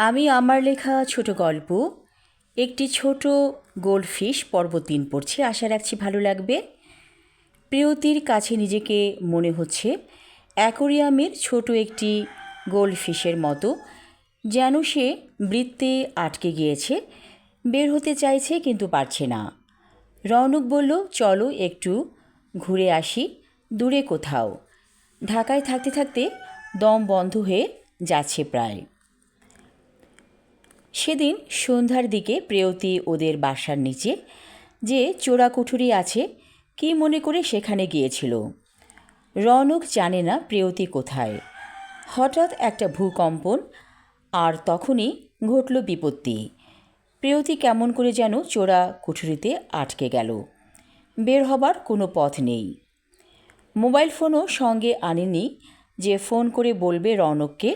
আমি আমার লেখা ছোট গল্প একটি ছোট গোল্ডফিশ পর্ব ৩ পড়ছি। আশা রাখছি ভালো লাগবে। প্রিয়তির কাছে নিজেকে মনে হচ্ছে অ্যাকোরিয়ামের ছোট একটি গোল্ডফিশের মতো, যেন সে বৃত্তে আটকে গিয়েছে, বের হতে চাইছে কিন্তু পারছে না। রৌনক বলল, চলো একটু ঘুরে আসি দূরে কোথাও। ঢাকায় থাকতে থাকতে দম বন্ধ হয়ে যাচ্ছে প্রায়। সেদিন সন্ধ্যার দিকে প্রেয়তী ওদের বাসার নিচে যে চোরাকুঠুরি আছে কি মনে করে সেখানে গিয়েছিল। রৌনক জানে না প্রেয়তী কোথায়। হঠাৎ একটা ভূকম্পন, আর তখনই ঘটল বিপত্তি। প্রেয়তী কেমন করে যেন চোরা কুঠুরিতে আটকে গেল। বের হবার কোনো পথ নেই। মোবাইল ফোনও সঙ্গে আনেনি যে ফোন করে বলবে রৌনককে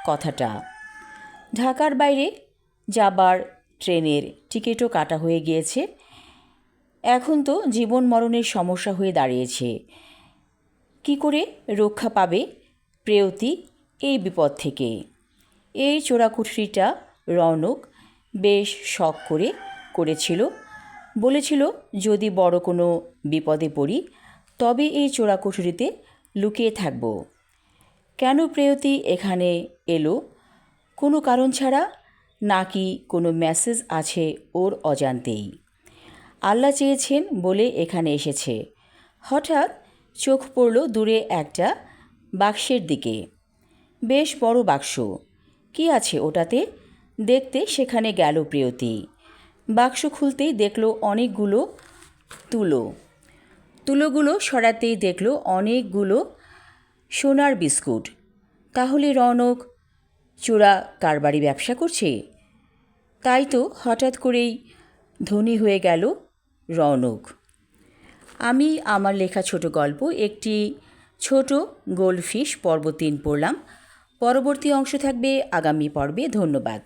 কথাটা। ঢাকার বাইরে যাবার ট্রেনের টিকিটও কাটা হয়ে গিয়েছে। এখন তো জীবন মরণের সমস্যা হয়ে দাঁড়িয়েছে। কি করে রক্ষা পাবে প্রেয়তী এই বিপদ থেকে? এই চোরাকুঠুরিটা রৌনক বেশ শখ করে করেছিল। বলেছিল, যদি বড় কোনো বিপদে পড়ি তবে এই চোরাকুঠুরিতে লুকিয়ে থাকব। কেন প্রেয়তী এখানে এলো কোনো কারণ ছাড়া? নাকি কোনো মেসেজ আছে ওর অজান্তেই? আল্লাহ চেয়েছেন বলে এখানে এসেছে। হঠাৎ চোখ পড়ল দূরে একটা বাক্সের দিকে। বেশ বড় বাক্স। কি আছে ওটাতে? দেখতে সেখানে গেল প্রেয়তী। বাক্স খুলতেই দেখল অনেকগুলো তুলোগুলো সরাতেই দেখল অনেকগুলো সোনার বিস্কুট। তাহলে রৌনক চোরা কারবারি ব্যবসা করছে? তাই তো হঠাৎ করেই ধনী হয়ে গেল রৌনক। আমি আমার লেখা ছোট গল্প একটি ছোট গোল্ডফিশ পর্ব ৩ পড়লাম। পরবর্তী অংশ থাকবে আগামী পর্বে। ধন্যবাদ।